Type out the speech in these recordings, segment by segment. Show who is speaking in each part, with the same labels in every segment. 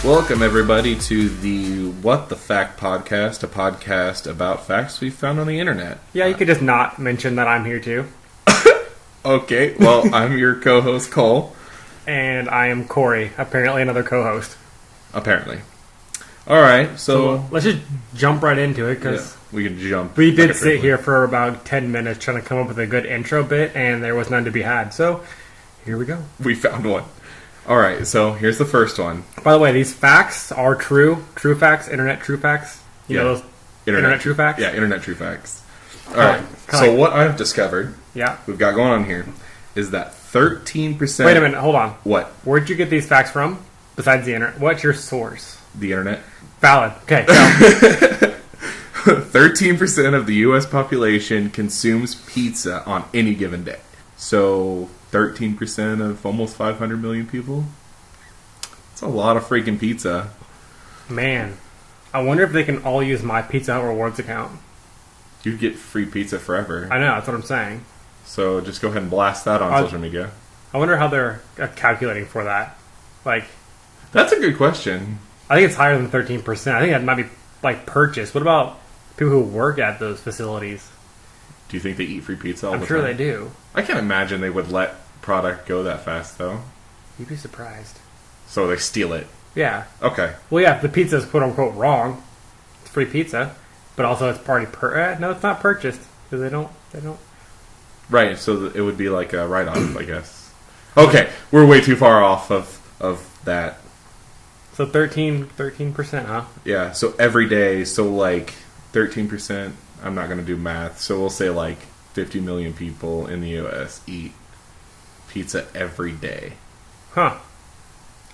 Speaker 1: Welcome, everybody, to the What the Fact podcast, a podcast about facts we found on the internet.
Speaker 2: Yeah, you could just not mention that I'm here, too.
Speaker 1: Okay, well, I'm your co-host, Cole.
Speaker 2: And I am Corey, apparently another co-host.
Speaker 1: Apparently. Alright, so
Speaker 2: let's just jump right into it, because
Speaker 1: we can jump.
Speaker 2: We did sit here for about 10 minutes trying to come up with a good intro bit, and there was none to be had, so here we go.
Speaker 1: We found one. Alright, so here's the first one.
Speaker 2: By the way, these facts are true. True facts, internet true facts. You know those internet true facts?
Speaker 1: Yeah, internet true facts. Alright, so what I've discovered, we've got going on here, is that 13%...
Speaker 2: Wait a minute, hold on.
Speaker 1: What?
Speaker 2: Where'd you get these facts from, besides the internet? What's your source?
Speaker 1: The internet.
Speaker 2: Valid. Okay, go.
Speaker 1: 13% of the U.S. population consumes pizza on any given day. So, 13% of almost 500 million people? That's a lot of freaking pizza.
Speaker 2: Man, I wonder if they can all use my Pizza Hut Rewards account.
Speaker 1: You'd get free pizza forever.
Speaker 2: I know, that's what I'm saying.
Speaker 1: So, just go ahead and blast that on social media.
Speaker 2: I wonder how they're calculating for that.
Speaker 1: That's a good question.
Speaker 2: I think it's higher than 13%. I think that might be, purchased. What about people who work at those facilities?
Speaker 1: Do you think they eat free pizza all the time?
Speaker 2: I'm sure they do.
Speaker 1: I can't imagine they would let product go that fast, though.
Speaker 2: You'd be surprised.
Speaker 1: So they steal it?
Speaker 2: Yeah.
Speaker 1: Okay.
Speaker 2: Well, yeah, if the pizza is quote-unquote wrong, it's free pizza, but also it's already no, it's not purchased, because they don't...
Speaker 1: Right, so it would be like a write-off, I guess. Okay, we're way too far off of that.
Speaker 2: So 13%, huh?
Speaker 1: Yeah, so every day, 13%, I'm not going to do math, so we'll say 50 million people in the U.S. eat pizza every day.
Speaker 2: Huh.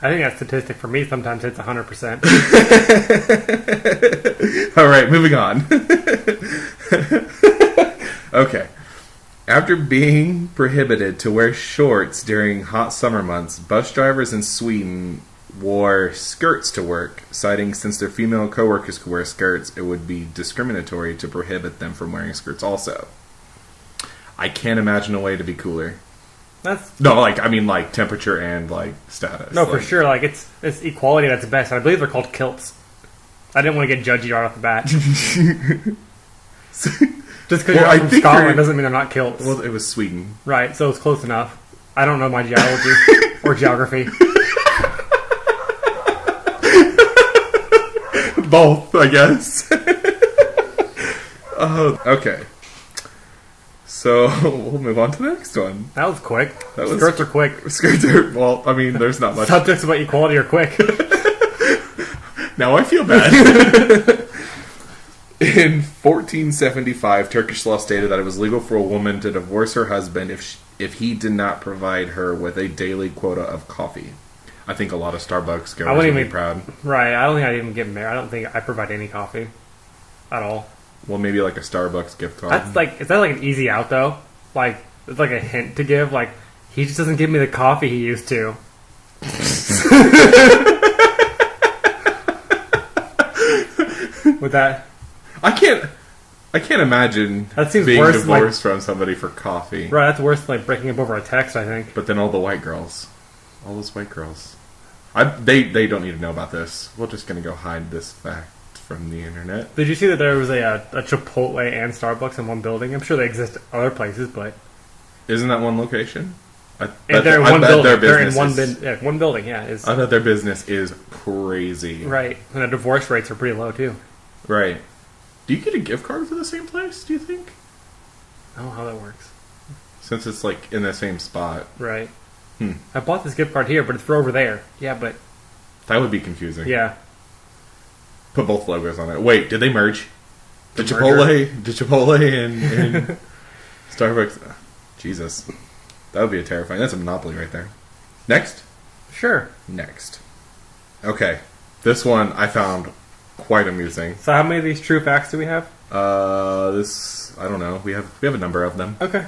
Speaker 2: I think that statistic for me sometimes hits 100%.
Speaker 1: Alright, moving on. Okay. After being prohibited to wear shorts during hot summer months, bus drivers in Sweden wore skirts to work, citing since their female coworkers could wear skirts, it would be discriminatory to prohibit them from wearing skirts also. I can't imagine a way to be cooler. Temperature and status.
Speaker 2: No, for sure. It's equality that's best. I believe they're called kilts. I didn't want to get judgy right off the bat. Just because you're from Scotland doesn't mean they're not kilts.
Speaker 1: Well, it was Sweden.
Speaker 2: Right, so it's close enough. I don't know my geology or geography.
Speaker 1: Both, I guess. Okay. So, we'll move on to the next one.
Speaker 2: That was quick. Skirts are quick.
Speaker 1: Skirts are, there's not much.
Speaker 2: Subjects about equality are quick.
Speaker 1: Now I feel bad. In 1475, Turkish law stated that it was legal for a woman to divorce her husband if he did not provide her with a daily quota of coffee. I think a lot of Starbucks goers would be proud.
Speaker 2: Right, I don't think I'd even get married. I don't think I provide any coffee at all.
Speaker 1: Well, maybe a Starbucks gift card.
Speaker 2: Is that an easy out though? It's a hint to give. He just doesn't give me the coffee he used to. With that,
Speaker 1: I can't imagine
Speaker 2: that seems
Speaker 1: being
Speaker 2: worse
Speaker 1: divorced from somebody for coffee.
Speaker 2: Right, that's worse than breaking up over a text, I think.
Speaker 1: But then all those white girls, they don't need to know about this. We're just gonna go hide this fact from the internet.
Speaker 2: Did you see that there was a Chipotle and Starbucks in one building? I'm sure they exist other places, but
Speaker 1: isn't that one location?
Speaker 2: They're in one building. Yeah,
Speaker 1: I bet their business is crazy.
Speaker 2: Right, and the divorce rates are pretty low too.
Speaker 1: Right. Do you get a gift card for the same place? Do you think?
Speaker 2: I don't know how that works.
Speaker 1: Since it's in the same spot.
Speaker 2: Right. I bought this gift card here, but it's for over there. Yeah, but
Speaker 1: that would be confusing.
Speaker 2: Yeah.
Speaker 1: Put both logos on it. Wait, did they merge? Did Chipotle and Starbucks? Jesus, that would be terrifying. That's a monopoly right there. Next.
Speaker 2: Sure.
Speaker 1: Next. Okay, this one I found quite amusing.
Speaker 2: So, how many of these true facts do we have?
Speaker 1: I don't know. We have a number of them.
Speaker 2: Okay,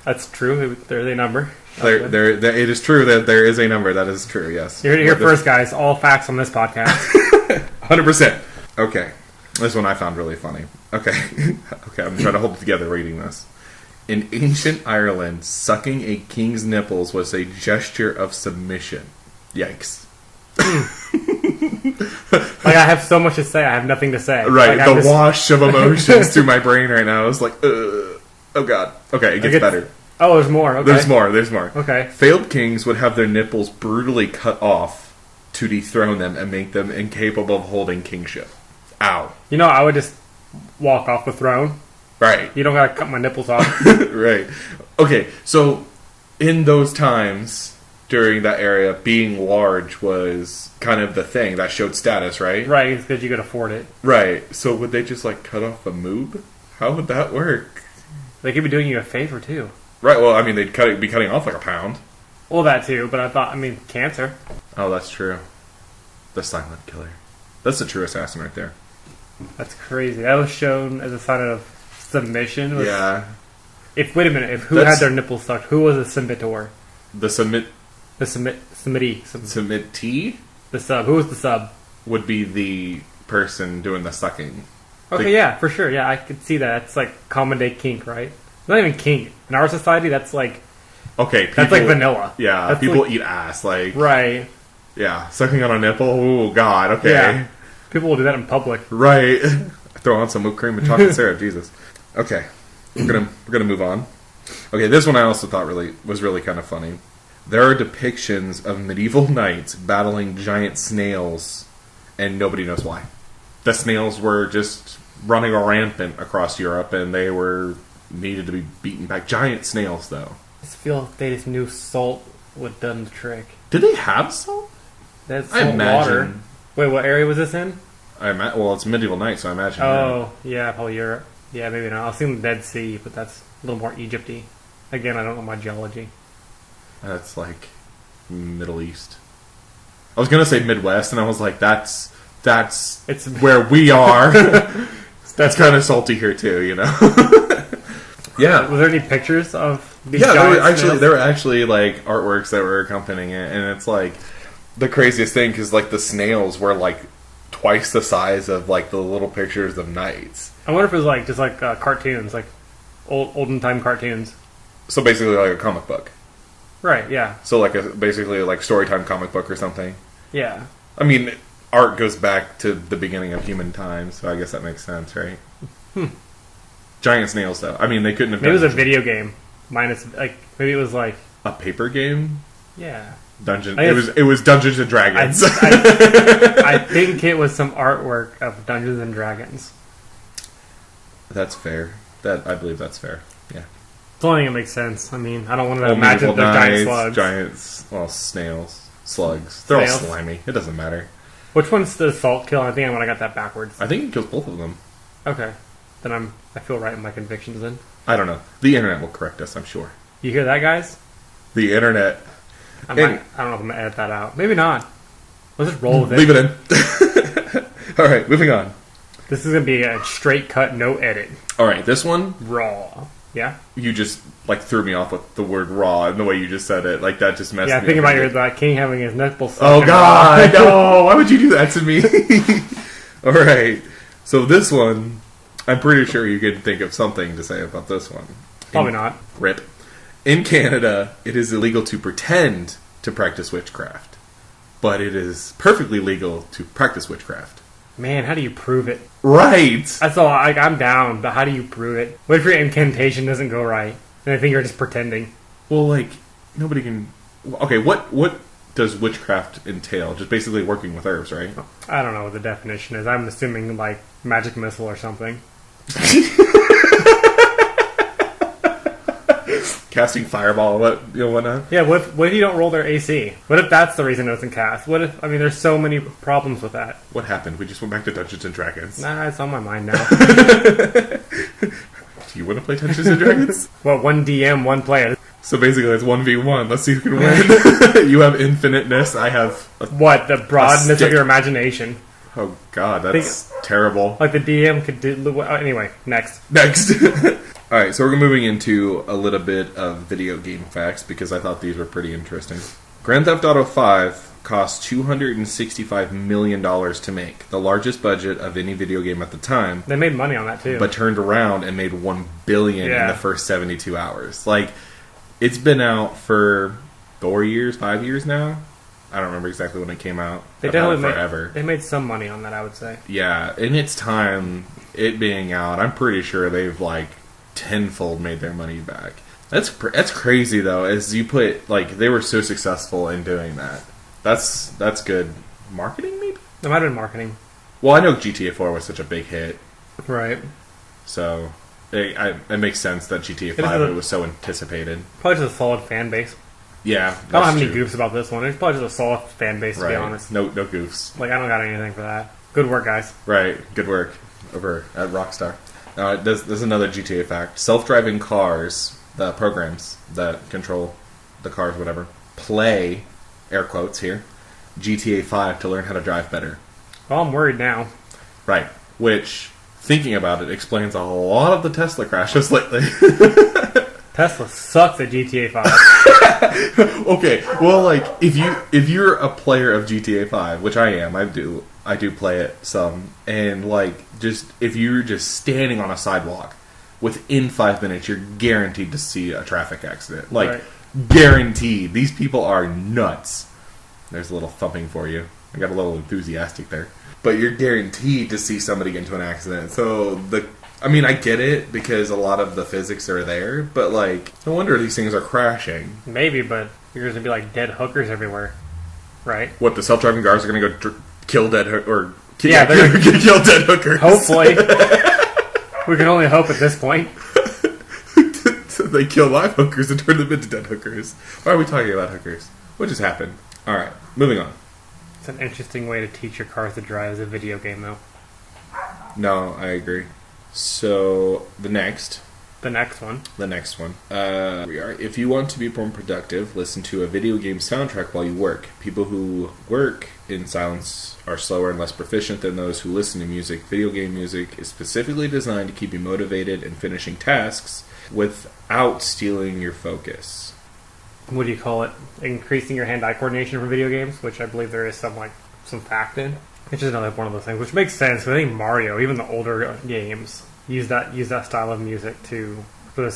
Speaker 2: that's true. There's a number.
Speaker 1: It is true that there is a number. That is true. Yes.
Speaker 2: You're here first, guys. All facts on this podcast.
Speaker 1: 100%. Okay. This one I found really funny. Okay. I'm trying to hold it together reading this. In ancient Ireland, sucking a king's nipples was a gesture of submission. Yikes.
Speaker 2: Like, I have so much to say, I have nothing to say.
Speaker 1: Right,
Speaker 2: like,
Speaker 1: the wash of emotions through my brain right now is like, oh god. Okay, it gets better.
Speaker 2: Oh, there's more. Okay.
Speaker 1: There's more.
Speaker 2: Okay.
Speaker 1: Failed kings would have their nipples brutally cut off to dethrone them and make them incapable of holding kingship. Ow.
Speaker 2: You know, I would just walk off the throne.
Speaker 1: Right.
Speaker 2: You don't gotta cut my nipples off.
Speaker 1: Right. Okay, so in those times, during that era, being large was kind of the thing that showed status, right?
Speaker 2: Right, because you could afford it.
Speaker 1: Right. So would they just, like, cut off a moob? How would that work?
Speaker 2: They could be doing you a favor, too.
Speaker 1: Right, well, I mean, they'd be cutting off like a pound.
Speaker 2: Well, that too, but cancer.
Speaker 1: Oh, that's true. The silent killer. That's the true assassin right there.
Speaker 2: That's crazy. That was shown as a sign of submission.
Speaker 1: Yeah.
Speaker 2: Wait a minute, who had their nipples sucked? Who was a submittor?
Speaker 1: The
Speaker 2: submittee.
Speaker 1: Submittee?
Speaker 2: The sub. Who was the sub?
Speaker 1: Would be the person doing the sucking.
Speaker 2: Okay, yeah, for sure. Yeah, I could see that. It's like common day kink, right? Not even kink. In our society, that's like...
Speaker 1: Okay, people,
Speaker 2: that's like vanilla.
Speaker 1: Yeah,
Speaker 2: that's
Speaker 1: people
Speaker 2: like,
Speaker 1: eat ass, like...
Speaker 2: Right.
Speaker 1: Yeah, sucking on a nipple? Oh, God, okay.
Speaker 2: Yeah. People will do that in public.
Speaker 1: Right. Throw on some whipped cream and chocolate syrup, Jesus. Okay, we're gonna move on. Okay, this one I also thought was really kind of funny. There are depictions of medieval knights battling giant snails, and nobody knows why. The snails were just running rampant across Europe, and they were needed to be beaten back. Giant snails, though.
Speaker 2: I just feel like they just knew salt would have done the trick.
Speaker 1: Did they have salt?
Speaker 2: That's salt water. Wait, what area was this in?
Speaker 1: Well, it's medieval night, so I imagine.
Speaker 2: Oh, yeah, probably Europe. Yeah, maybe not. I'll assume the Dead Sea, but that's a little more Egypty. Again, I don't know my geology.
Speaker 1: That's like Middle East. I was gonna say Midwest, and I was like, that's it's where we are. That's kind of salty here too, you know. Yeah.
Speaker 2: Was there any pictures of these?
Speaker 1: Yeah, there were actually like artworks that were accompanying it, and it's like the craziest thing because like the snails were like twice the size of like the little pictures of knights.
Speaker 2: I wonder if it was like just like cartoons, like olden time cartoons.
Speaker 1: So basically, like a comic book.
Speaker 2: Right. Yeah.
Speaker 1: So like basically like Storytime comic book or something.
Speaker 2: Yeah.
Speaker 1: I mean, art goes back to the beginning of human time, so I guess that makes sense, right? Giant snails, though. I mean, they couldn't have.
Speaker 2: Maybe it was a video game. Minus, like, maybe it was like
Speaker 1: a paper game.
Speaker 2: Yeah.
Speaker 1: It was Dungeons and Dragons.
Speaker 2: I think it was some artwork of Dungeons and Dragons.
Speaker 1: That's fair. I believe that's fair. Yeah.
Speaker 2: It's the only thing that makes sense. I mean, I don't want to imagine the giant slugs.
Speaker 1: Snails. Slugs. They're all slimy. It doesn't matter.
Speaker 2: Which one's the salt kill? I think I got that backwards.
Speaker 1: I think it kills both of them.
Speaker 2: Okay. Then I feel right in my convictions then.
Speaker 1: I don't know. The internet will correct us, I'm sure.
Speaker 2: You hear that, guys?
Speaker 1: The internet.
Speaker 2: I don't know if I'm going to edit that out. Maybe not. Let's just roll with it.
Speaker 1: Leave it in. Alright, moving on.
Speaker 2: This is going to be a straight cut, no edit.
Speaker 1: Alright, this one.
Speaker 2: Raw. Yeah?
Speaker 1: You just, like, threw me off with the word raw and the way you just said it. Like, that just messed me up.
Speaker 2: Yeah, think about your king having his nipples.
Speaker 1: Oh, God! No! Why would you do that to me? Alright. So this one, I'm pretty sure you could think of something to say about this one.
Speaker 2: Probably not.
Speaker 1: RIP. In Canada, it is illegal to pretend to practice witchcraft. But it is perfectly legal to practice witchcraft.
Speaker 2: Man, how do you prove it?
Speaker 1: Right!
Speaker 2: That's all. I'm down, but how do you prove it? What if your incantation doesn't go right? And I think you're just pretending.
Speaker 1: Well, like, nobody can... Okay, what does witchcraft entail? Just basically working with herbs, right?
Speaker 2: I don't know what the definition is. I'm assuming, like, magic missile or something.
Speaker 1: Casting fireball, whatnot.
Speaker 2: Yeah, what if you don't roll their AC? What if that's the reason it doesn't cast? What if, there's so many problems with that.
Speaker 1: What happened? We just went back to Dungeons and Dragons.
Speaker 2: Nah, it's on my mind now.
Speaker 1: Do you want to play Dungeons and Dragons?
Speaker 2: Well, one DM, one player.
Speaker 1: So basically it's 1v1. Let's see who can win. You have infiniteness, I have...
Speaker 2: The broadness of your imagination.
Speaker 1: Oh god, that's terrible.
Speaker 2: Like the DM could do... Anyway, next.
Speaker 1: Alright, so we're moving into a little bit of video game facts because I thought these were pretty interesting. Grand Theft Auto 5 cost $265 million to make, the largest budget of any video game at the time.
Speaker 2: They made money on that too.
Speaker 1: But turned around and made $1 billion in the first 72 hours. Like, it's been out for 5 years now? I don't remember exactly when it came out.
Speaker 2: They
Speaker 1: I've had it
Speaker 2: definitely
Speaker 1: forever.
Speaker 2: They made some money on that, I would say.
Speaker 1: Yeah, in its time, it being out, I'm pretty sure they've like tenfold made their money back. That's crazy though. As you put, like, they were so successful in doing that. That's good marketing, maybe.
Speaker 2: It might have been marketing.
Speaker 1: Well, I know GTA 4 was such a big hit,
Speaker 2: Right.
Speaker 1: so it makes sense that GTA 5 was so anticipated.
Speaker 2: Probably just a solid fan base.
Speaker 1: Yeah,
Speaker 2: I don't have any
Speaker 1: true.
Speaker 2: goofs about this one. It's probably just a solid fan base, to be honest.
Speaker 1: No goofs.
Speaker 2: Like, I don't got anything for that. Good work, guys.
Speaker 1: Right, good work over at Rockstar. There's another GTA fact. Self-driving cars, the programs that control the cars, whatever, play, air quotes here, GTA 5 to learn how to drive better.
Speaker 2: Well, I'm worried now.
Speaker 1: Right, which, thinking about it, explains a lot of the Tesla crashes lately.
Speaker 2: Tesla sucks at GTA 5.
Speaker 1: Okay, well, like, if you're a player of GTA 5, which I am, I do play it some, and like, just if you're just standing on a sidewalk, within 5 minutes, you're guaranteed to see a traffic accident. Like,
Speaker 2: Right.
Speaker 1: guaranteed. These people are nuts. There's a little thumping for you. I got a little enthusiastic there. But you're guaranteed to see somebody get into an accident. So, I get it, because a lot of the physics are there, but, like, no wonder these things are crashing.
Speaker 2: Maybe, but you're going to be like dead hookers everywhere. Right?
Speaker 1: What, the self-driving cars are going to go kill dead hookers?
Speaker 2: Yeah, they're
Speaker 1: going to kill dead hookers.
Speaker 2: Hopefully. We can only hope at this point.
Speaker 1: So they kill live hookers and turn them into dead hookers. Why are we talking about hookers? What just happened? Alright, moving on.
Speaker 2: It's an interesting way to teach your cars to drive as a video game, though.
Speaker 1: No, I agree. So, the next one. We are. If you want to be more productive, listen to a video game soundtrack while you work. People who work in silence are slower and less proficient than those who listen to music. Video game music is specifically designed to keep you motivated and finishing tasks without stealing your focus.
Speaker 2: What do you call it? Increasing your hand-eye coordination for video games, which I believe there is some fact in. It's just another one of those things, which makes sense, because I think Mario, even the older games, use that style of music for the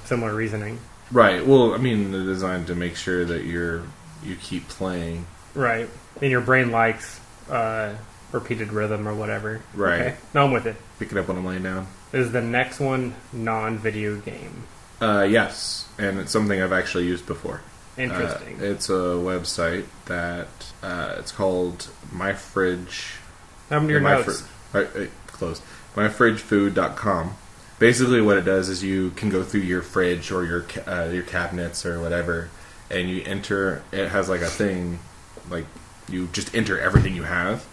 Speaker 2: similar reasoning.
Speaker 1: Right. Well, they're designed to make sure that you keep playing.
Speaker 2: Right. And your brain likes repeated rhythm or whatever.
Speaker 1: Right.
Speaker 2: Okay. No, I'm with it.
Speaker 1: Pick it up when I'm laying down.
Speaker 2: Is the next one non-video game?
Speaker 1: Yes, and it's something I've actually used before.
Speaker 2: Interesting.
Speaker 1: It's a website that it's called My Fridge.
Speaker 2: How many of your notes?
Speaker 1: Closed. MyFridgeFood.com. Basically, what it does is you can go through your fridge or your cabinets or whatever, and you enter. It has like a thing, like you just enter everything you have,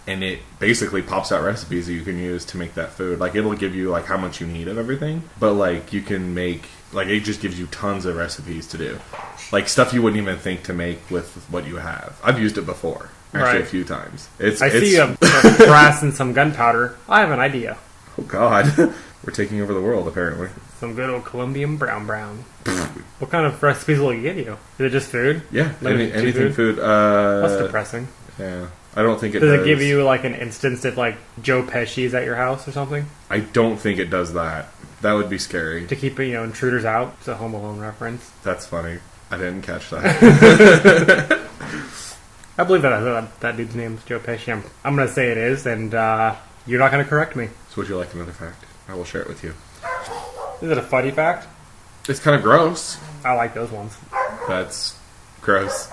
Speaker 1: and it basically pops out recipes that you can use to make that food. Like, it'll give you like how much you need of everything, but like you can make, like, it just gives you tons of recipes to do, like stuff you wouldn't even think to make with what you have. I've used it before, actually, a few times.
Speaker 2: I see some brass and some gunpowder. I have an idea.
Speaker 1: Oh God, we're taking over the world apparently.
Speaker 2: Some good old Colombian brown. What kind of recipes will it give you? Is it just food?
Speaker 1: Yeah, anything food.
Speaker 2: That's depressing.
Speaker 1: Yeah, I don't think it
Speaker 2: does.
Speaker 1: Does
Speaker 2: it give you like an instance if like Joe Pesci's at your house or something?
Speaker 1: I don't think it does that. That would be scary.
Speaker 2: To keep intruders out. It's a Home Alone reference.
Speaker 1: That's funny. I didn't catch that.
Speaker 2: I believe that dude's name is Joe Pesci. I'm going to say it is, and you're not going to correct me.
Speaker 1: So would you like another fact? I will share it with you.
Speaker 2: Is it a funny fact?
Speaker 1: It's kind of gross.
Speaker 2: I like those ones.
Speaker 1: That's gross.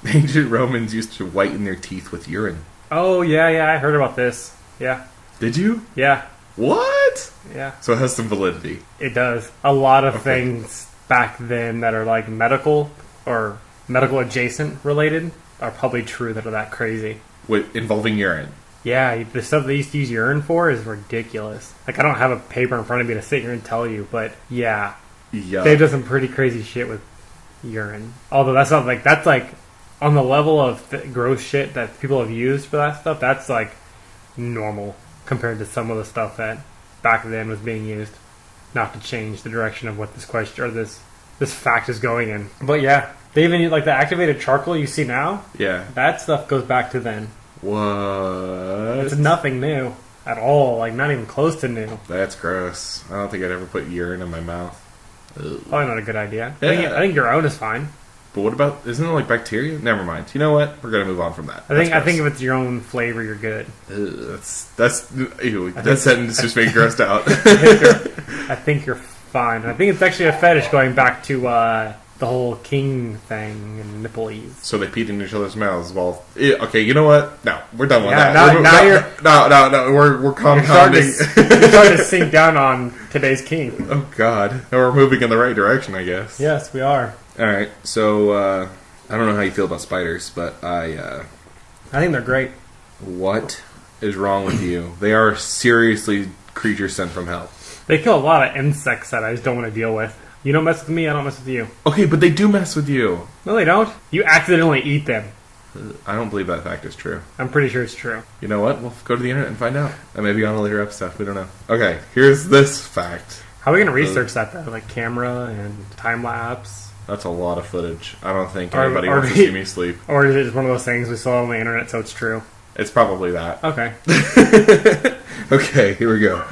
Speaker 1: Ancient Romans used to whiten their teeth with urine.
Speaker 2: Oh, yeah, I heard about this. Yeah.
Speaker 1: Did you?
Speaker 2: Yeah.
Speaker 1: What?
Speaker 2: Yeah.
Speaker 1: So it has some validity.
Speaker 2: It does. A lot of things back then that are like medical or medical adjacent related are probably true that are that crazy.
Speaker 1: Involving urine.
Speaker 2: Yeah, the stuff they used to use urine for is ridiculous. Like, I don't have a paper in front of me to sit here and tell you, but yeah. They've done some pretty crazy shit with urine. Although that's not like, that's like on the level of gross shit that people have used for that stuff, that's like normal compared to some of the stuff that back then was being used. Not to change the direction of what this question or this fact is going in. But yeah, they even use like the activated charcoal you see now.
Speaker 1: Yeah.
Speaker 2: That stuff goes back to then.
Speaker 1: What?
Speaker 2: It's nothing new at all. Like, not even close to new.
Speaker 1: That's gross. I don't think I'd ever put urine in my mouth.
Speaker 2: Probably not a good idea.
Speaker 1: Yeah.
Speaker 2: I think your own is fine.
Speaker 1: But what about, isn't it like bacteria? Never mind. You know what? We're gonna move on from that.
Speaker 2: I think if it's your own flavor, you're good.
Speaker 1: Ew, that sentence just made me grossed out.
Speaker 2: I think you're fine. I think it's actually a fetish going back to the whole king thing and nipple-ease.
Speaker 1: So they peed in each other's mouths. Well, okay, you know what? No, we're done with that. No, we're compounding.
Speaker 2: You're starting to sink down on today's king.
Speaker 1: Oh God, we're moving in the right direction, I guess.
Speaker 2: Yes, we are.
Speaker 1: All right, so I don't know how you feel about spiders, but I
Speaker 2: think they're great.
Speaker 1: What is wrong with you? They are seriously creatures sent from hell.
Speaker 2: They kill a lot of insects that I just don't want to deal with. You don't mess with me, I don't mess with you.
Speaker 1: Okay, but they do mess with you.
Speaker 2: No, they don't. You accidentally eat them.
Speaker 1: I don't believe that fact is true.
Speaker 2: I'm pretty sure it's true.
Speaker 1: You know what? We'll go to the internet and find out. And maybe on a later episode. We don't know. Okay, here's this fact.
Speaker 2: How are we going to research that, though? Like camera and time-lapse?
Speaker 1: That's a lot of footage. I don't think anybody wants to see me sleep.
Speaker 2: Or is it just one of those things we saw on the internet, so it's true?
Speaker 1: It's probably that.
Speaker 2: Okay.
Speaker 1: Okay, here we go.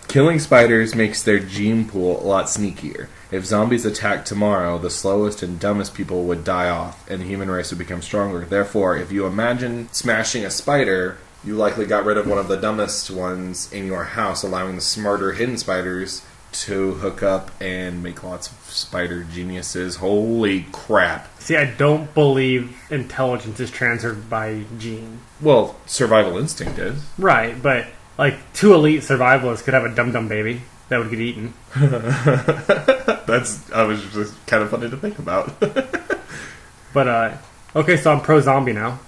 Speaker 1: Killing spiders makes their gene pool a lot sneakier. If zombies attacked tomorrow, the slowest and dumbest people would die off, and the human race would become stronger. Therefore, if you imagine smashing a spider, you likely got rid of one of the dumbest ones in your house, allowing the smarter hidden spiders to hook up and make lots of spider geniuses. Holy crap.
Speaker 2: See, I don't believe intelligence is transferred by gene.
Speaker 1: Well, survival instinct is.
Speaker 2: Right, but like 2 elite survivalists could have a dum-dum baby that would get eaten.
Speaker 1: I was just kind of funny to think about.
Speaker 2: But, okay, so I'm pro-zombie now.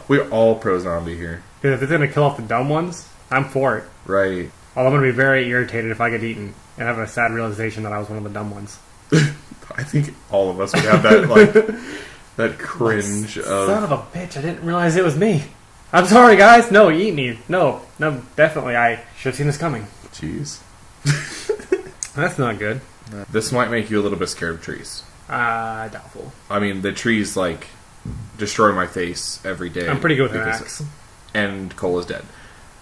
Speaker 1: We're all pro-zombie here.
Speaker 2: Because if it's going to kill off the dumb ones, I'm for it.
Speaker 1: Right.
Speaker 2: Although I'm going to be very irritated if I get eaten and have a sad realization that I was one of the dumb ones.
Speaker 1: I think all of us would have that, like, that cringe of...
Speaker 2: Son of a bitch, I didn't realize it was me. I'm sorry, guys. No, you eat me. No, definitely. I should have seen this coming.
Speaker 1: Jeez.
Speaker 2: That's not good.
Speaker 1: This might make you a little bit scared of trees.
Speaker 2: Doubtful.
Speaker 1: I mean, the trees, like, destroy my face every day.
Speaker 2: I'm pretty good with an axe.
Speaker 1: And Cole is dead.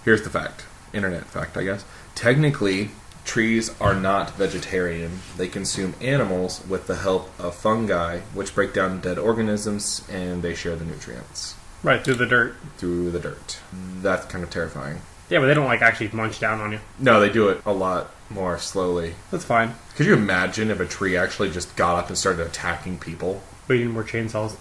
Speaker 1: Here's the fact. Internet fact, I guess. Technically, trees are not vegetarian. They consume animals with the help of fungi, which break down dead organisms, and they share the nutrients.
Speaker 2: Right, through the dirt.
Speaker 1: Through the dirt. That's kind of terrifying.
Speaker 2: Yeah, but they don't, like, actually munch down on you.
Speaker 1: No, they do it a lot more slowly.
Speaker 2: That's fine.
Speaker 1: Could you imagine if a tree actually just got up and started attacking people?
Speaker 2: We need more chainsaws.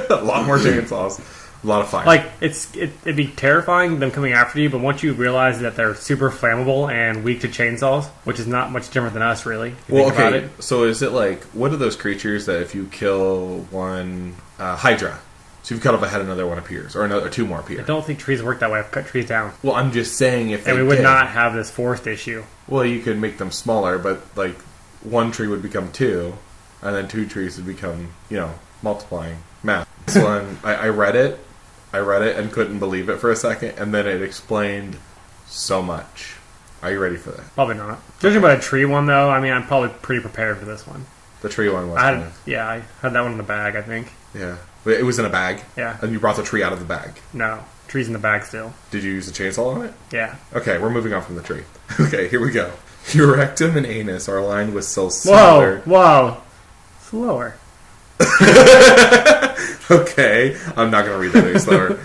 Speaker 1: A lot more chainsaws. A lot of fire.
Speaker 2: Like, it'd be terrifying, them coming after you, but once you realize that they're super flammable and weak to chainsaws, which is not much different than us, really.
Speaker 1: Well, okay, so is it like, what are those creatures that if you kill one... Hydra. So if you cut off a head, another one appears, or 2 more appear.
Speaker 2: I don't think trees work that way. I've cut trees down.
Speaker 1: Well, I'm just saying if they
Speaker 2: and we would not have this forest issue.
Speaker 1: Well, you could make them smaller, but, like, 1 tree would become 2, and then 2 trees would become, multiplying. Math. This one, I read it and couldn't believe it for a second, and then it explained so much. Are you ready for that?
Speaker 2: Probably not. Judging by the tree one, though, I mean, I'm probably pretty prepared for this one.
Speaker 1: The tree one was.
Speaker 2: I had that one in the bag, I think.
Speaker 1: Yeah. It was in a bag?
Speaker 2: Yeah.
Speaker 1: And you brought the tree out of the bag?
Speaker 2: No. Tree's in the bag still.
Speaker 1: Did you use a chainsaw on it?
Speaker 2: Yeah.
Speaker 1: Okay, we're moving on from the tree. Okay, here we go. Your rectum and anus are aligned with cells similar...
Speaker 2: Whoa! Slower.
Speaker 1: Okay, I'm not going to read that any slower.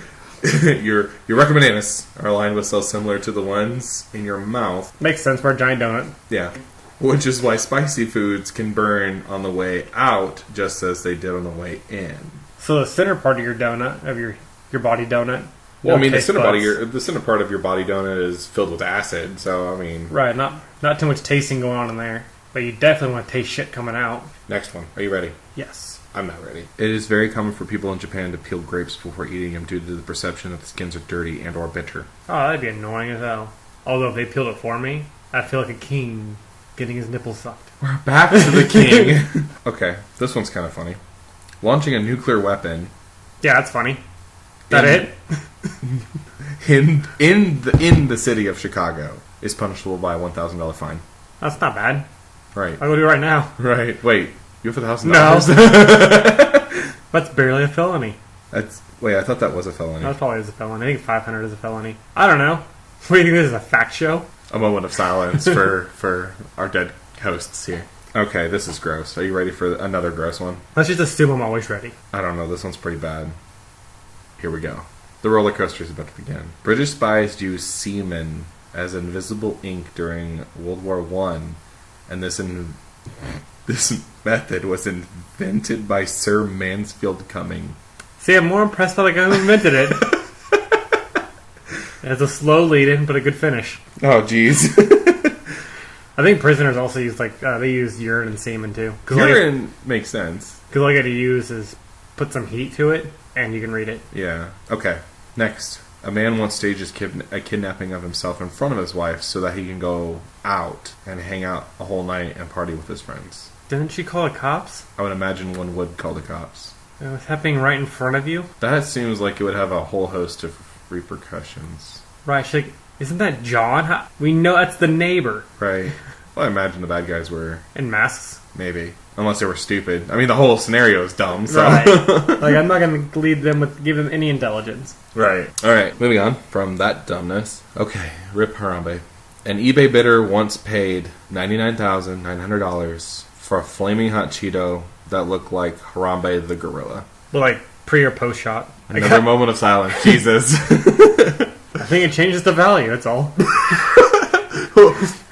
Speaker 1: Your rectum and anus are aligned with cells similar to the ones in your mouth.
Speaker 2: Makes sense for a giant donut.
Speaker 1: Yeah. Which is why spicy foods can burn on the way out, just as they did on the way in.
Speaker 2: So the center part of your donut, of your body donut...
Speaker 1: Well, I mean, the center part of your body donut is filled with acid, so, I mean...
Speaker 2: Right, not too much tasting going on in there. But you definitely want to taste shit coming out.
Speaker 1: Next one. Are you ready?
Speaker 2: Yes.
Speaker 1: I'm not ready. It is very common for people in Japan to peel grapes before eating them due to the perception that the skins are dirty and or bitter.
Speaker 2: Oh, that'd be annoying as hell. Although if they peeled it for me, I'd feel like a king getting his nipples sucked.
Speaker 1: We're back to the king. Okay, this one's kind of funny. Launching a nuclear weapon.
Speaker 2: Yeah, that's funny. That it?
Speaker 1: in the city of Chicago is punishable by a $1,000 fine.
Speaker 2: That's not bad.
Speaker 1: Right.
Speaker 2: I'll go do it right now.
Speaker 1: Right. Wait, you have $1,000?
Speaker 2: No. That's barely a felony.
Speaker 1: Wait, I thought that was a felony.
Speaker 2: That probably is a felony. I think 500 is a felony. I don't know. What do you think this is, a fact show?
Speaker 1: A moment of silence for our dead hosts here. Okay, this is gross. Are you ready for another gross one?
Speaker 2: Let's just assume I'm always ready.
Speaker 1: I don't know. This one's pretty bad. Here we go. The roller coaster is about to begin. British spies used semen as invisible ink during World War One, and this method was invented by Sir Mansfield Cumming.
Speaker 2: See, I'm more impressed by the guy who invented it. It has a slow lead-in, but a good finish.
Speaker 1: Oh, jeez.
Speaker 2: I think prisoners also use, they use urine and semen, too.
Speaker 1: Urine makes sense.
Speaker 2: Because all you gotta use is put some heat to it, and you can read it.
Speaker 1: Yeah. Okay. Next. A man once staged a kidnapping of himself in front of his wife so that he can go out and hang out a whole night and party with his friends.
Speaker 2: Didn't she call the cops?
Speaker 1: I would imagine one would call the cops.
Speaker 2: It was happening right in front of you?
Speaker 1: That seems like it would have a whole host of repercussions.
Speaker 2: Right, isn't that John? We know that's the neighbor.
Speaker 1: Right. Well, I imagine the bad guys were...
Speaker 2: in masks?
Speaker 1: Maybe. Unless they were stupid. I mean, the whole scenario is dumb, so...
Speaker 2: Right. I'm not going to give them any intelligence.
Speaker 1: Right. Alright, moving on from that dumbness. Okay, Rip Harambe. An eBay bidder once paid $99,900 for a flaming hot Cheeto that looked like Harambe the gorilla.
Speaker 2: Well, pre or post shot.
Speaker 1: Another moment of silence. Jesus.
Speaker 2: I think it changes the value, that's all.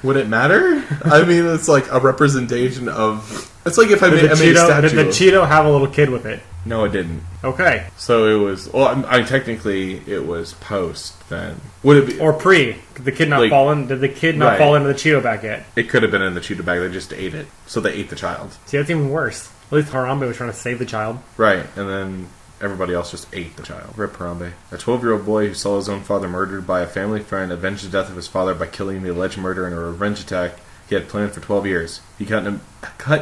Speaker 1: Would it matter? I mean, it's like a representation of... It's like if I made a statue.
Speaker 2: Did the Cheeto have a little kid with it?
Speaker 1: No, it didn't.
Speaker 2: Okay.
Speaker 1: So it was... Well, technically, it was post, then. Would it be...
Speaker 2: Or pre. Did the kid not fall in... Did the kid not fall into the Cheeto bag yet?
Speaker 1: It could have been in the Cheeto bag. They just ate it. So they ate the child.
Speaker 2: See, that's even worse. At least Harambe was trying to save the child.
Speaker 1: Right. And then... everybody else just ate the child. Rip Harambe. A 12-year-old boy who saw his own father murdered by a family friend avenged the death of his father by killing the alleged murderer in a revenge attack he had planned for 12 years. He cut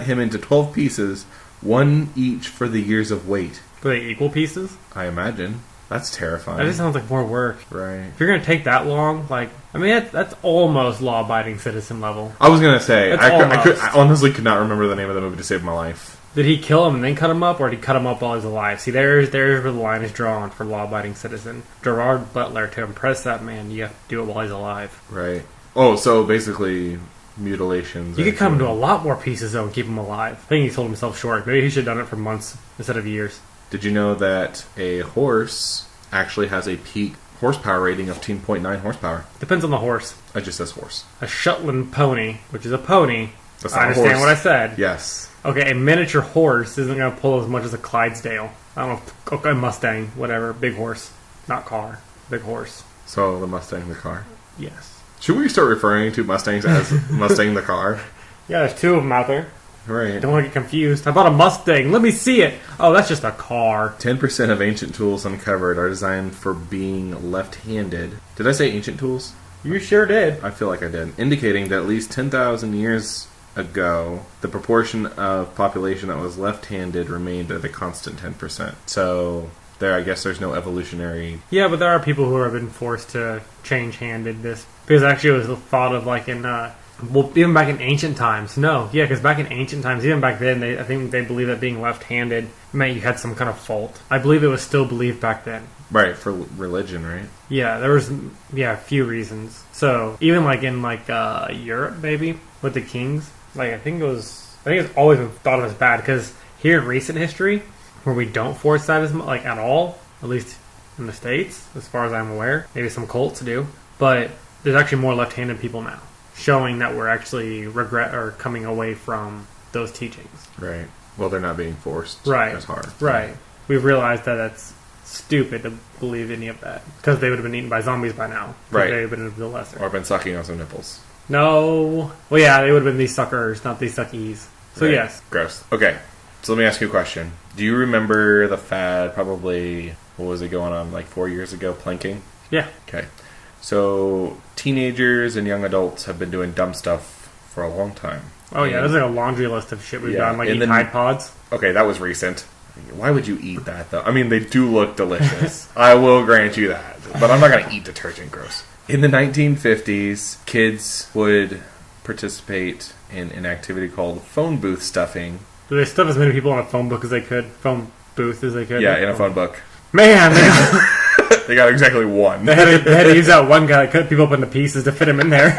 Speaker 1: him into 12 pieces, one each for the years of wait.
Speaker 2: Were they equal pieces?
Speaker 1: I imagine. That's terrifying.
Speaker 2: That just sounds like more work.
Speaker 1: Right.
Speaker 2: If you're going to take that long, that's almost law-abiding citizen level.
Speaker 1: I was going to say, I honestly could not remember the name of the movie to save my life.
Speaker 2: Did he kill him and then cut him up, or did he cut him up while he's alive? See, there's where the line is drawn for law-abiding citizen. Gerard Butler, to impress that man, you have to do it while he's alive.
Speaker 1: Right. Oh, so basically mutilations.
Speaker 2: You could cut him to a lot more pieces, though, and keep him alive. I think he sold himself short. Maybe he should have done it for months instead of years.
Speaker 1: Did you know that a horse actually has a peak horsepower rating of 10.9 horsepower?
Speaker 2: Depends on the horse.
Speaker 1: It just says horse.
Speaker 2: A Shetland pony, which is a pony.
Speaker 1: That's not
Speaker 2: I understand
Speaker 1: a horse.
Speaker 2: what I said.
Speaker 1: Yes.
Speaker 2: Okay, a miniature horse isn't going to pull as much as a Clydesdale. I don't know, a Mustang, whatever, big horse. Not car, big horse.
Speaker 1: So the Mustang, the car?
Speaker 2: Yes.
Speaker 1: Should we start referring to Mustangs as Mustang the car?
Speaker 2: Yeah, there's two of them out there.
Speaker 1: Right.
Speaker 2: Don't want to get confused. I bought a Mustang. Let me see it. Oh, that's just a car.
Speaker 1: 10% of ancient tools uncovered are designed for being left-handed. Did I say ancient tools?
Speaker 2: You sure did.
Speaker 1: I feel like I did. Indicating that at least 10,000 years ago, the proportion of population that was left-handed remained at a constant 10%. So I guess there's no evolutionary...
Speaker 2: Yeah, but there are people who have been forced to change-handed this. Because actually it was thought of even back in ancient times. No, yeah, because back in ancient times, even back then, I think they believed that being left-handed meant you had some kind of fault. I believe it was still believed back then.
Speaker 1: Right, for religion, right?
Speaker 2: Yeah, there was a few reasons. So even in Europe, maybe with the kings, I think it's always been thought of as bad because here in recent history, where we don't force that as much, at all, at least in the States, as far as I'm aware, maybe some cults do, but there's actually more left-handed people now, showing that we're actually coming away from those teachings.
Speaker 1: Right. Well, they're not being forced
Speaker 2: as
Speaker 1: hard.
Speaker 2: Right. We've realized that that's stupid to believe any of that because they would have been eaten by zombies by now.
Speaker 1: Right.
Speaker 2: They would have been the lesser.
Speaker 1: Or been sucking on some nipples.
Speaker 2: No. Well, yeah, they would have been these suckers, not these suckies. So,
Speaker 1: right.
Speaker 2: Yes.
Speaker 1: Gross. Okay. So let me ask you a question. Do you remember the fad, probably, what was it going on, 4 years ago, planking?
Speaker 2: Yeah.
Speaker 1: Okay. So teenagers and young adults have been doing dumb stuff for a long time.
Speaker 2: Oh, yeah. There's a laundry list of shit we've done, eat Tide Pods.
Speaker 1: Okay, that was recent. Why would you eat that, though? I mean, they do look delicious. I will grant you that. But I'm not going to eat detergent. Gross. In the 1950s, kids would participate in an activity called phone booth stuffing.
Speaker 2: Do they stuff as many people in a phone book as they could? Phone booth as they could?
Speaker 1: Yeah, in a phone book.
Speaker 2: Man!
Speaker 1: They got exactly one.
Speaker 2: They had to use that one guy that cut people up into pieces to fit him in there.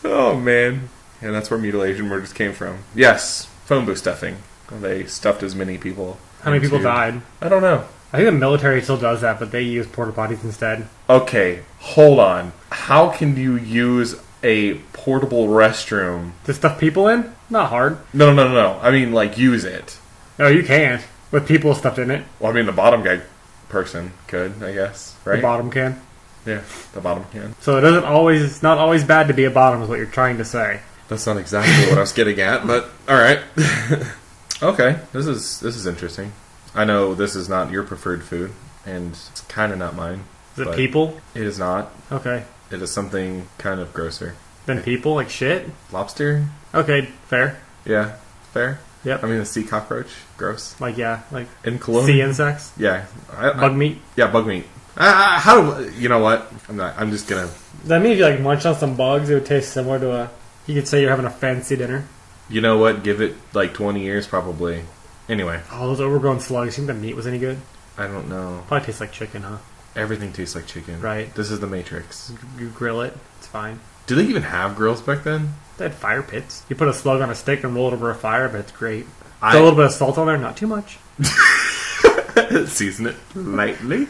Speaker 1: Oh, man. and that's where mutilation murders came from. Yes, phone booth stuffing. They stuffed as many people.
Speaker 2: How many people died?
Speaker 1: I don't know.
Speaker 2: I think the military still does that, but they use porta potties instead.
Speaker 1: Okay, hold on. How can you use a portable restroom
Speaker 2: to stuff people in? Not hard.
Speaker 1: No. I mean, like, use it.
Speaker 2: No, you can't. With people stuffed in it.
Speaker 1: Well, I mean, the bottom guy person could, I guess, right?
Speaker 2: The bottom can.
Speaker 1: Yeah, the bottom can.
Speaker 2: So it's not always bad to be a bottom is what you're trying to say.
Speaker 1: That's not exactly what I was getting at, but alright. Okay, this is interesting. I know this is not your preferred food, and it's kind of not mine.
Speaker 2: Is it people?
Speaker 1: It is not.
Speaker 2: Okay.
Speaker 1: It is something kind of grosser.
Speaker 2: Than people? Like shit?
Speaker 1: Lobster?
Speaker 2: Okay, fair.
Speaker 1: Yeah, fair.
Speaker 2: Yep.
Speaker 1: I mean, the sea cockroach? Gross.
Speaker 2: Like, yeah, like
Speaker 1: in Cologne?
Speaker 2: Sea insects?
Speaker 1: Yeah.
Speaker 2: Bug meat?
Speaker 1: Yeah, bug meat. How do... You know what? I'm just gonna...
Speaker 2: That means if you, like, munch on some bugs, it would taste similar to a... You could say you're having a fancy dinner.
Speaker 1: You know what? Give it, like, 20 years, probably. Anyway.
Speaker 2: Oh, those overgrown slugs. You think the meat was any good?
Speaker 1: I don't know.
Speaker 2: Probably tastes like chicken, huh?
Speaker 1: Everything tastes like chicken.
Speaker 2: Right.
Speaker 1: This is the Matrix.
Speaker 2: You grill it. It's fine.
Speaker 1: Do they even have grills back then?
Speaker 2: They had fire pits. You put a slug on a stick and roll it over a fire, but it's great. Throw a little bit of salt on there, not too much.
Speaker 1: Season it lightly.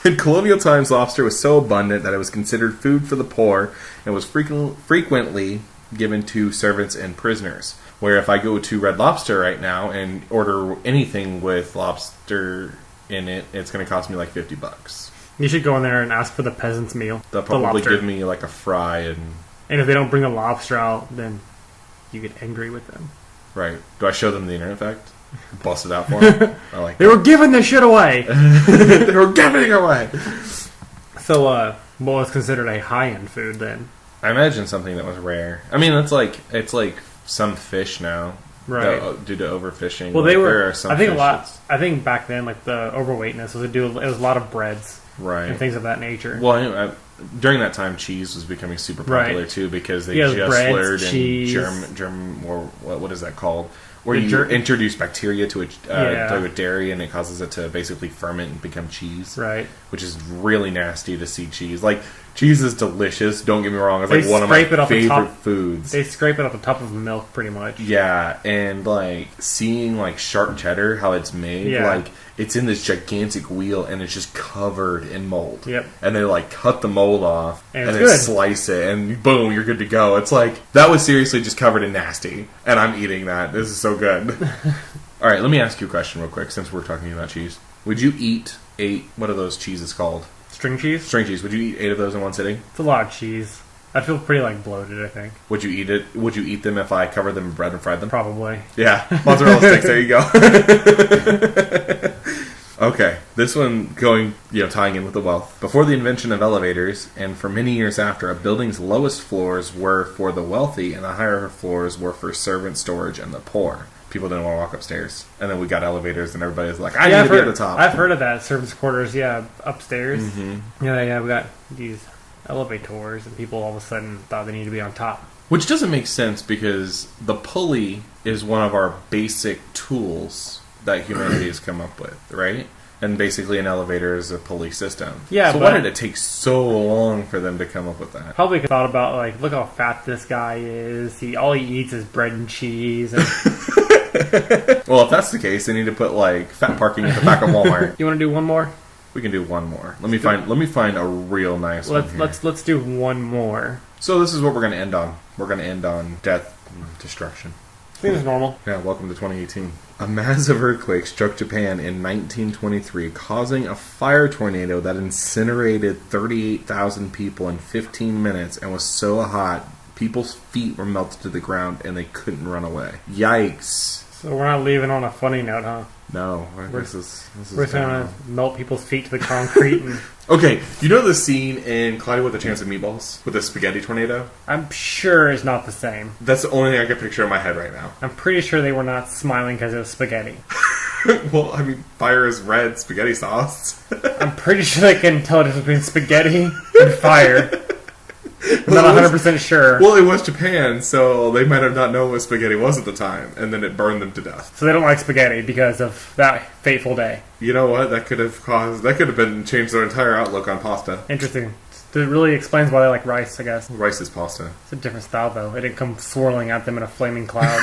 Speaker 1: In colonial times, lobster was so abundant that it was considered food for the poor and was frequently given to servants and prisoners. Where if I go to Red Lobster right now and order anything with lobster in it, it's going to cost me like $50.
Speaker 2: You should go in there and ask for the peasant's meal.
Speaker 1: They'll probably give me like a fry and
Speaker 2: if they don't bring the lobster out, then you get angry with them. Right.
Speaker 1: Do I show them the internet fact? Bust it out for them? I like
Speaker 2: they were giving this shit away!
Speaker 1: They were giving it away!
Speaker 2: So, what was considered a high-end food then?
Speaker 1: I imagine something that was rare. I mean, it's like some fish now.
Speaker 2: Right.
Speaker 1: Due to overfishing.
Speaker 2: Well,
Speaker 1: like,
Speaker 2: they were...
Speaker 1: I think
Speaker 2: I think back then, like, the overweightness was it was a lot of breads.
Speaker 1: Right.
Speaker 2: And things of that nature.
Speaker 1: Well, during that time, cheese was becoming super popular, too, because they just
Speaker 2: breads,
Speaker 1: slurred
Speaker 2: cheese.
Speaker 1: in or what is that called? Where you introduce bacteria to a dairy and it causes it to basically ferment and become cheese.
Speaker 2: Right.
Speaker 1: Which is really nasty to see cheese. Like, cheese is delicious, don't get me wrong. It's like one of my favorite foods.
Speaker 2: They scrape it off the top of milk, pretty much.
Speaker 1: Yeah, and like seeing like sharp cheddar, how it's made, like it's in this gigantic wheel and it's just covered in mold.
Speaker 2: Yep. And
Speaker 1: they like cut the mold off
Speaker 2: and
Speaker 1: then slice it and boom, you're good to go. It's like, that was seriously just covered in nasty. And I'm eating that. This is so good. Alright, let me ask you a question real quick since we're talking about cheese. Would you eat what are those cheeses called?
Speaker 2: String cheese?
Speaker 1: String cheese. Would you eat 8 of those in one sitting?
Speaker 2: It's a lot of cheese. I feel pretty like bloated, I think.
Speaker 1: Would you eat it? Would you eat them if I covered them in bread and fried them?
Speaker 2: Probably.
Speaker 1: Yeah. Mozzarella sticks, there you go. Okay. This one tying in with the wealth. Before the invention of elevators, and for many years after, a building's lowest floors were for the wealthy and the higher floors were for servant storage and the poor. People didn't want to walk upstairs. And then we got elevators and everybody's like, I need to be at the top.
Speaker 2: I've heard of that. Servants' quarters, upstairs. Mm-hmm. Yeah, we got these elevators and people all of a sudden thought they needed to be on top.
Speaker 1: Which doesn't make sense because the pulley is one of our basic tools that humanity has come up with, right? And basically an elevator is a pulley system.
Speaker 2: Yeah,
Speaker 1: so why did it take so long for them to come up with that?
Speaker 2: Probably thought about, like, look how fat this guy is. All he eats is bread and cheese. And
Speaker 1: well, if that's the case, they need to put, like, fat parking at the back of Walmart.
Speaker 2: You want to do one more?
Speaker 1: We can do one more. Let me find a real nice one here.
Speaker 2: Let's do one more.
Speaker 1: So this is what we're going to end on. We're going to end on death and destruction.
Speaker 2: Seems normal.
Speaker 1: Yeah, welcome to 2018. A massive earthquake struck Japan in 1923, causing a fire tornado that incinerated 38,000 people in 15 minutes and was so hot, people's feet were melted to the ground and they couldn't run away. Yikes.
Speaker 2: So we're not leaving on a funny note, huh?
Speaker 1: No.
Speaker 2: We're just going to melt people's feet to the concrete. And
Speaker 1: okay, you know the scene in Cloudy with a Chance of Meatballs with the spaghetti tornado?
Speaker 2: I'm sure it's not the same.
Speaker 1: That's the only thing I can picture in my head right now.
Speaker 2: I'm pretty sure they were not smiling because it was spaghetti.
Speaker 1: Well, I mean, fire is red spaghetti sauce.
Speaker 2: I'm pretty sure they can tell the difference between spaghetti and fire. I'm not 100% sure.
Speaker 1: Well, it was Japan, so they might have not known what spaghetti was at the time, and then it burned them to death.
Speaker 2: So they don't like spaghetti because of that fateful day.
Speaker 1: You know what? That could have changed their entire outlook on pasta.
Speaker 2: Interesting. It really explains why they like rice, I guess.
Speaker 1: Rice is pasta.
Speaker 2: It's a different style, though. It didn't come swirling at them in a flaming cloud.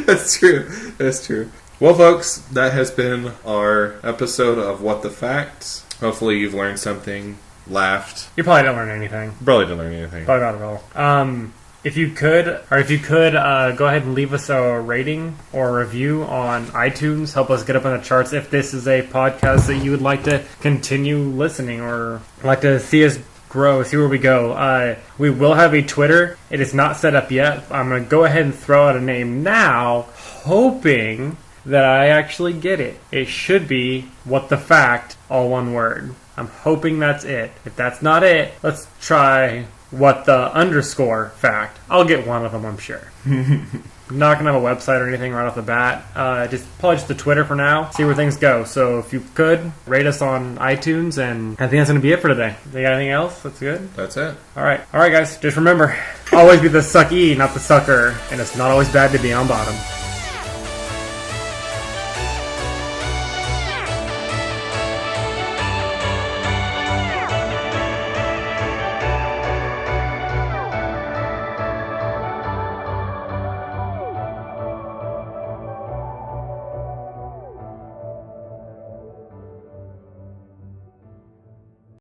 Speaker 1: That's true. That's true. Well, folks, that has been our episode of What the Fact. Hopefully you've learned something, laughed.
Speaker 2: You probably didn't learn anything.
Speaker 1: Probably didn't learn anything.
Speaker 2: Probably not at all. If you could, go ahead and leave us a rating or a review on iTunes. Help us get up on the charts if this is a podcast that you would like to continue listening or like to see us grow, see where we go. We will have a Twitter. It is not set up yet. I'm going to go ahead and throw out a name now, hoping that I actually get it. It should be What the Fact, all one word. I'm hoping that's it. If that's not it, let's try What the _ fact. I'll get one of them, I'm sure. I'm not going to have a website or anything right off the bat. Probably just the Twitter for now. See where things go. So if you could, rate us on iTunes, and I think that's going to be it for today. You got anything else? That's good?
Speaker 1: That's it.
Speaker 2: All right, guys. Just remember, always be the sucky, not the sucker. And it's not always bad to be on bottom.